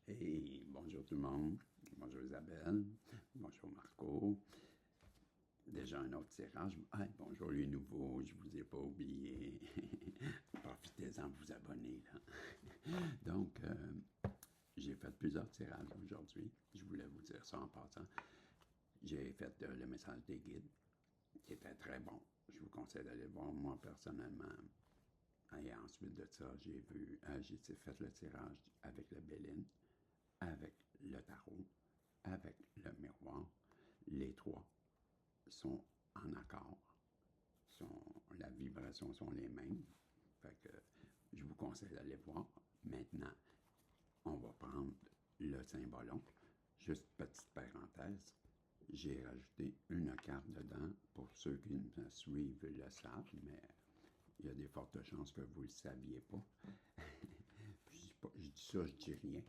Hey, bonjour tout le monde. Bonjour Isabelle. Bonjour Marco. Déjà un autre tirage. Hey, bonjour les nouveaux, je vous ai pas oublié. Profitez-en de vous abonner là. Donc, j'ai fait plusieurs tirages aujourd'hui. Je voulais vous dire ça en passant. J'ai fait le message des guides, qui était très bon. Je vous conseille d'aller voir moi personnellement. Et ensuite de ça, j'ai fait le tirage avec la Béline, avec le tarot, avec le miroir. Les trois sont en accord. La vibration sont les mêmes. Fait que je vous conseille d'aller voir. Maintenant, on va prendre le cymbolon. Juste petite parenthèse, j'ai rajouté une carte dedans. Pour ceux qui me suivent le savent, mais il y a des fortes chances que vous ne le saviez pas. Je dis ça, je dis rien.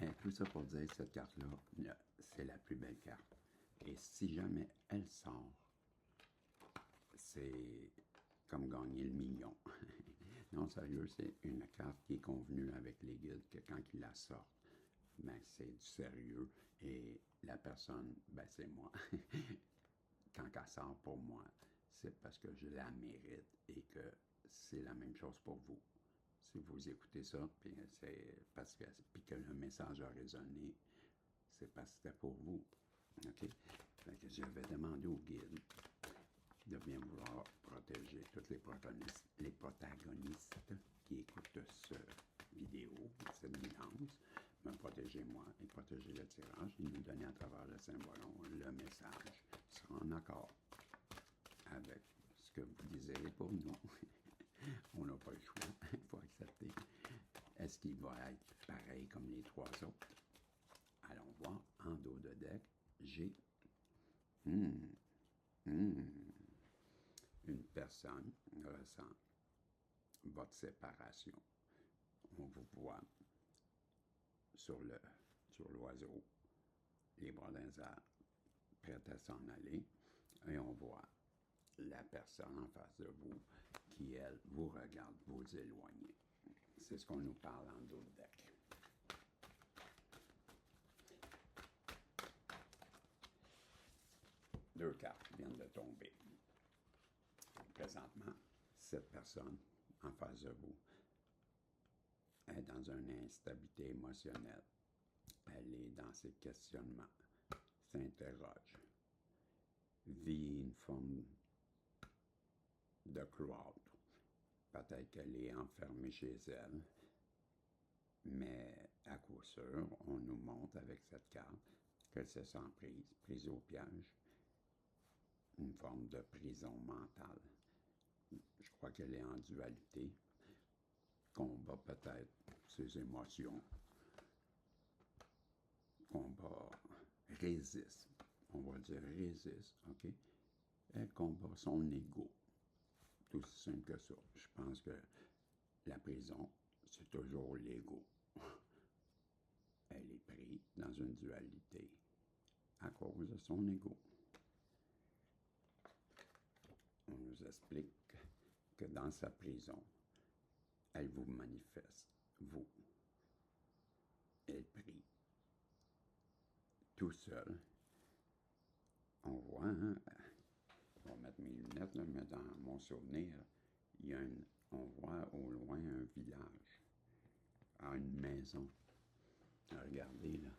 Mais tout ça pour dire que cette carte-là, c'est la plus belle carte. Et si jamais elle sort, c'est comme gagner le million. Non, sérieux, c'est une carte qui est convenue avec les guides que quand ils la sortent, ben, c'est du sérieux. Et la personne, ben, c'est moi. Quand elle sort pour moi, c'est parce que je la mérite et que c'est la même chose pour vous. Si vous écoutez ça, puis c'est parce que, puis que le message a résonné, c'est parce que c'était pour vous. OK? Fait que je vais demander au guide de bien vouloir protéger tous les protagonistes qui écoutent cette vidéo, cette guidance, me protéger moi et protéger le tirage et nous donner à travers le symbolon le message qui sera en accord avec ce que vous désirez pour nous. On n'a pas le choix, il faut accepter. Est-ce qu'il va être pareil comme les trois autres? Allons voir, en dos de deck, j'ai une personne ressent votre séparation. On vous voit sur l'oiseau, les bras d'un arbre, prête à s'en aller, et on voit la personne en face de vous qui, elle, vous regarde vous éloigner. C'est ce qu'on nous parle en dos de deck. Deux cartes viennent de tomber. Présentement, cette personne en face de vous est dans une instabilité émotionnelle. Elle est dans ses questionnements, s'interroge, vit une forme de cloître. Peut-être qu'elle est enfermée chez elle, mais à coup sûr, on nous montre avec cette carte qu'elle se sent prise au piège, une forme de prison mentale. Je crois qu'elle est en dualité, combat peut-être ses émotions, combat, résiste, on va dire résiste, OK? Elle combat son ego. Tout aussi simple que ça. Je pense que la prison, c'est toujours l'ego. Elle est prise dans une dualité à cause de son ego. On nous explique que dans sa prison, elle vous manifeste, vous. Elle prie. Tout seul. On voit, hein, je vais mettre mes lunettes, là, mais dans mon souvenir, on voit au loin un village, une maison. Regardez là.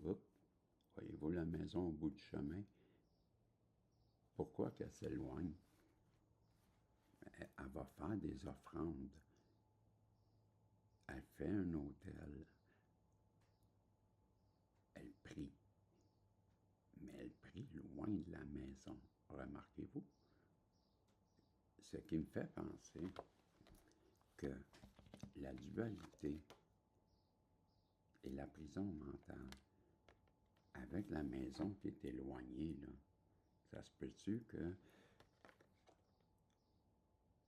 Oups. Voyez-vous la maison au bout du chemin? Pourquoi qu'elle s'éloigne? Elle va faire des offrandes. Elle fait un hôtel. Elle prie. Mais elle prie loin de la maison. Remarquez-vous? Ce qui me fait penser que la dualité et la prison mentale, avec la maison qui est éloignée, là, ça se peut-tu que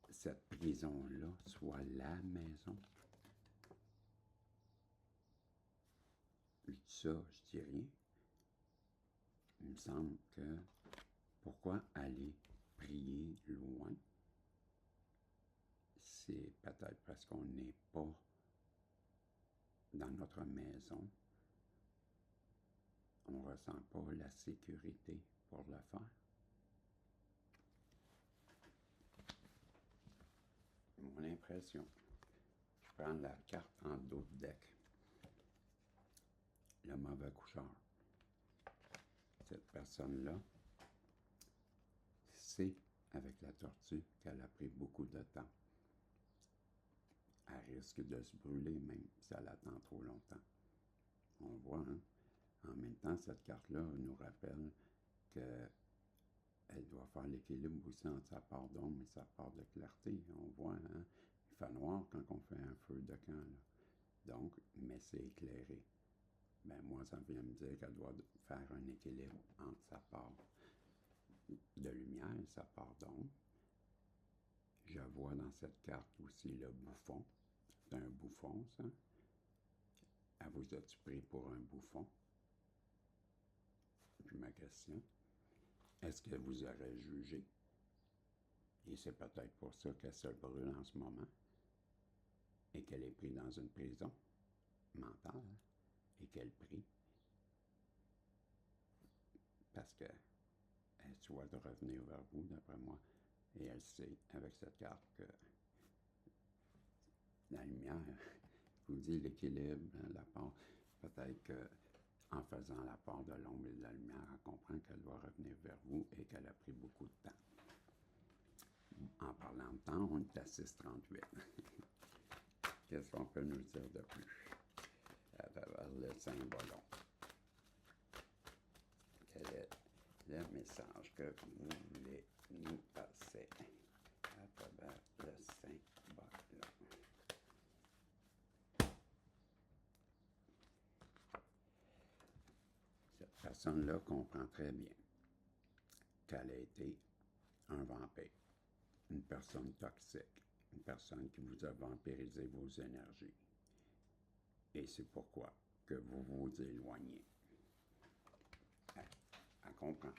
cette prison-là soit la maison? Je dis ça, je dis rien. Il me semble que pourquoi aller prier loin? C'est peut-être parce qu'on n'est pas dans notre maison, on ne ressent pas la sécurité pour le faire. Mon impression. Je prends la carte en dos de deck. Le mauvais coucheur. Cette personne-là sait, avec la tortue, qu'elle a pris beaucoup de temps. Elle risque de se brûler même si elle attend trop longtemps. On voit, hein? En même temps, cette carte-là nous rappelle qu'elle doit faire l'équilibre aussi entre sa part d'ombre et sa part de clarté. On voit, hein? Il fait noir quand on fait un feu de camp, là. Donc, mais c'est éclairé. Ben moi, ça vient me dire qu'elle doit faire un équilibre entre sa part de lumière et sa part d'ombre. Je vois dans cette carte aussi le bouffon. C'est un bouffon, ça. Elle vous a-tu pris pour un bouffon? Puis ma question, est-ce que vous aurez jugé? Et c'est peut-être pour ça qu'elle se brûle en ce moment et qu'elle est prise dans une prison mentale et qu'elle prie parce qu'elle souhaite revenir vers vous, d'après moi, et elle sait avec cette carte que la lumière vous dit l'équilibre, la part, peut-être qu'en faisant la part de l'ombre et de la lumière, elle comprend qu'elle doit revenir vers vous et qu'elle a pris beaucoup de temps. En parlant de temps, on est à 6h38. Qu'est-ce qu'on peut nous dire de plus à travers le symbole? Quel est le message que vous voulez nous passer à travers le symbole? Cette personne-là comprend très bien qu'elle a été un vampire, une personne toxique, une personne qui vous a vampirisé vos énergies. Et c'est pourquoi que vous vous éloignez. Elle comprend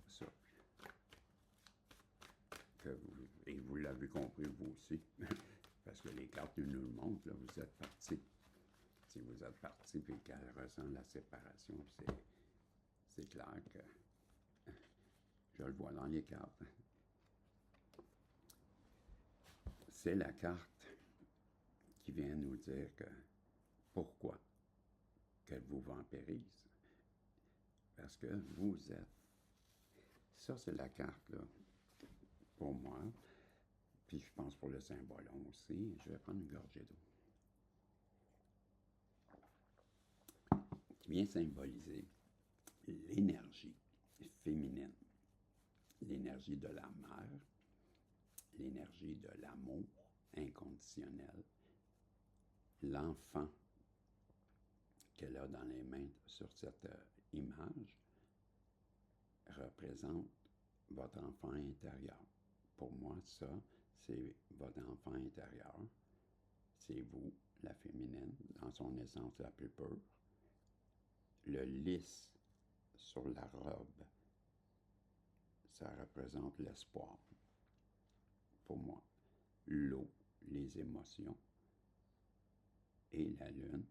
ça. Et vous l'avez compris vous aussi, parce que les cartes nous le montrent, là, vous êtes partis. Si vous êtes partis et qu'elle ressent la séparation, c'est clair que je le vois dans les cartes. C'est la carte qui vient nous dire que pourquoi qu'elle vous vampirise. Parce que vous êtes. Ça, c'est la carte, là, pour moi. Puis je pense pour le symbole aussi. Je vais prendre une gorgée d'eau. Qui vient symboliser l'énergie féminine, l'énergie de la mère, l'énergie de l'amour inconditionnel, l'enfant qu'elle a dans les mains sur cette image représente votre enfant intérieur. Pour moi, ça, c'est votre enfant intérieur. C'est vous, la féminine, dans son essence la plus pure. Le lys sur la robe, ça représente l'espoir. Pour moi, l'eau, les émotions, et la lune,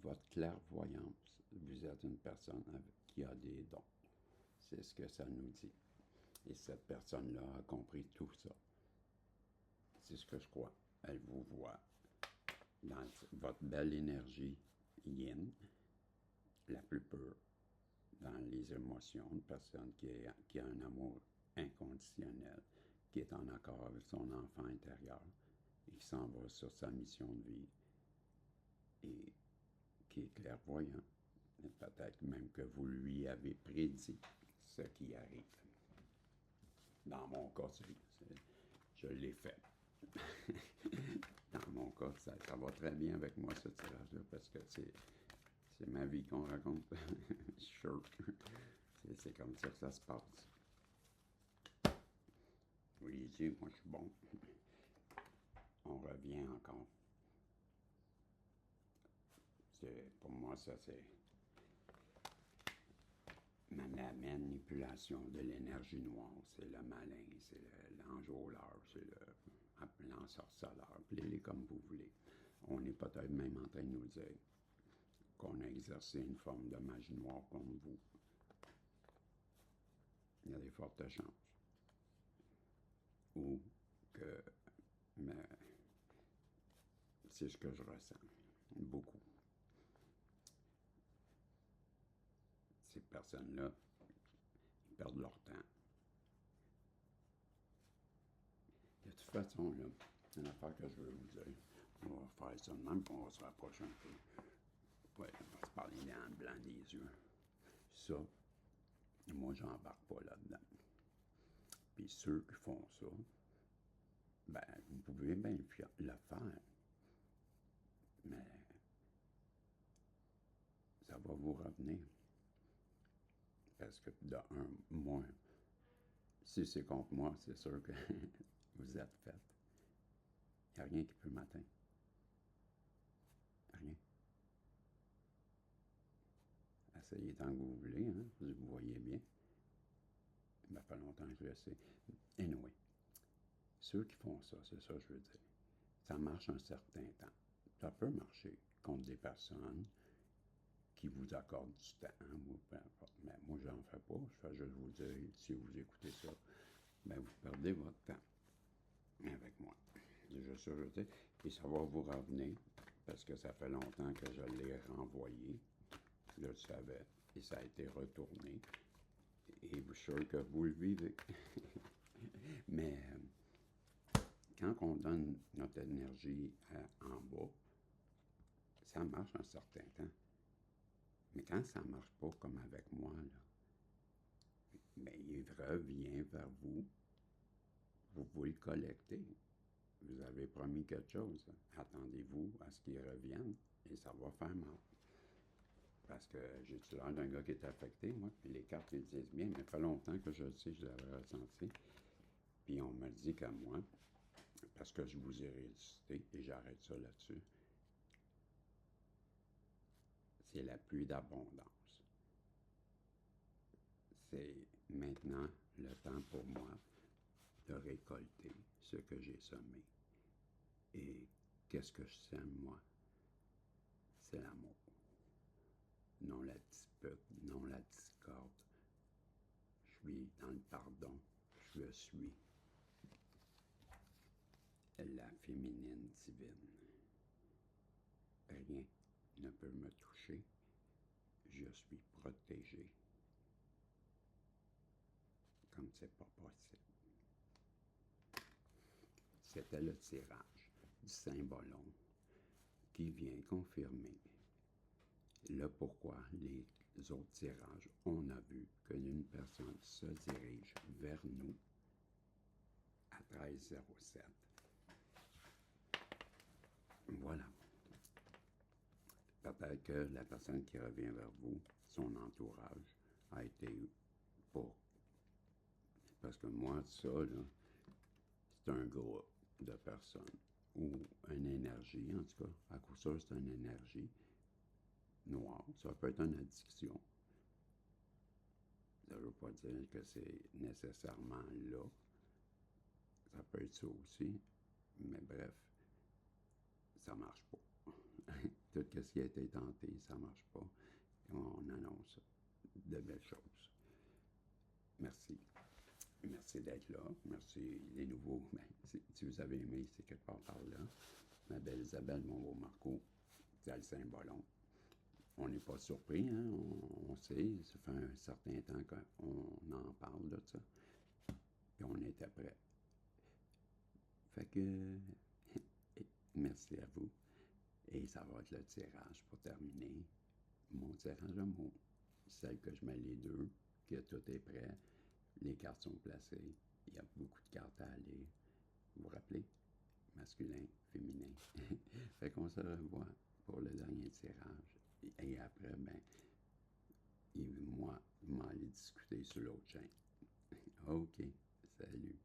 votre clairvoyance. Vous êtes une personne qui a des dons. C'est ce que ça nous dit. Et cette personne-là a compris tout ça. C'est ce que je crois. Elle vous voit dans votre belle énergie yin, la plus pure, dans les émotions, une personne qui a un amour inconditionnel, qui est en accord avec son enfant intérieur et qui s'en va sur sa mission de vie et qui est clairvoyant. Et peut-être même que vous lui avez prédit ce qui arrive. Dans mon cas, je l'ai fait. Dans mon cas, ça va très bien avec moi, ce tirage-là, parce que c'est ma vie qu'on raconte. Sure. C'est comme ça que ça se passe. Oui, ici, moi, je suis bon. On revient encore. Pour moi, ça, c'est la manipulation de l'énergie noire. C'est le malin, c'est l'enjôleur, c'est l'ensorceleur. Appelez-les comme vous voulez. On est peut-être même en train de nous dire qu'on a exercé une forme de magie noire contre vous. Il y a des fortes chances. Ou que... Mais c'est ce que je ressens. Beaucoup. Ces personnes-là, ils perdent leur temps. De toute façon, là, c'est une affaire que je veux vous dire. On va faire ça de même, puis on va se rapprocher un peu. Ouais, on va se parler dans le blanc des yeux. Ça, moi, j'embarque pas là-dedans. Puis ceux qui font ça, ben, vous pouvez bien le faire. Mais ça va vous revenir. Parce que, de un, moi, si c'est contre moi, c'est sûr que vous êtes fait. Il n'y a rien qui peut m'atteindre. Rien. Essayez tant que vous voulez, hein? Vous voyez bien. Ça fait longtemps que je le sais. Anyway, ceux qui font ça, c'est ça que je veux dire. Ça marche un certain temps. Ça peut marcher contre des personnes qui vous accordent du temps, ou peu importe. Mais moi, j'en fais pas. Je fais juste vous dire, si vous écoutez ça, ben vous perdez votre temps avec moi. C'est juste ça que je veux dire. Et ça va vous revenir, parce que ça fait longtemps que je l'ai renvoyé. Je le savais. Et ça a été retourné. Et je suis sûr que vous le vivez. Mais quand on donne notre énergie en bas, ça marche un certain temps. Mais quand ça ne marche pas comme avec moi, là, ben, il revient vers vous. Vous le collectez. Vous avez promis quelque chose. Attendez-vous à ce qu'il revienne et ça va faire mal. Parce que j'ai-tu l'air d'un gars qui est affecté, moi, puis les cartes ils disent bien, mais ça fait longtemps que je le sais, je l'avais ressenti. Puis on me dit qu'à moi, parce que je vous ai résisté, et j'arrête ça là-dessus, c'est la pluie d'abondance. C'est maintenant le temps pour moi de récolter ce que j'ai semé. Et qu'est-ce que je sème, moi? C'est l'amour. Non la dispute, non la discorde. Je suis dans le pardon. Je suis la féminine divine. Rien ne peut me toucher. Je suis protégé. Comme c'est pas possible. C'était le tirage du Saint-Bolon qui vient confirmer le pourquoi les autres tirages, on a vu qu'une personne se dirige vers nous à 1307. Voilà. Peut-être que la personne qui revient vers vous, son entourage, a été pour. Parce que moi, ça, là, c'est un groupe de personnes ou une énergie, en tout cas. À coup sûr, c'est une énergie noire. Ça peut être une addiction. Ça ne veut pas dire que c'est nécessairement là. Ça peut être ça aussi. Mais bref, ça ne marche pas. Tout ce qui a été tenté, ça ne marche pas. Et on annonce de belles choses. Merci. Merci d'être là. Merci les nouveaux. Ben, si vous avez aimé, c'est quelque part par là. Ma belle Isabelle, mon beau Marco, c'est le Saint-Bolon. On n'est pas surpris, hein? On sait, ça fait un certain temps qu'on en parle de ça. Puis on était prêts. Fait que, merci à vous. Et ça va être le tirage pour terminer. Mon tirage à mots. Celle que je mets les deux, que tout est prêt. Les cartes sont placées. Il y a beaucoup de cartes à aller. Vous vous rappelez? Masculin, féminin. Fait qu'on se revoit pour le dernier tirage. Et après, ben, moi, je m'en aller discuter sur l'autre chaîne. OK. Salut.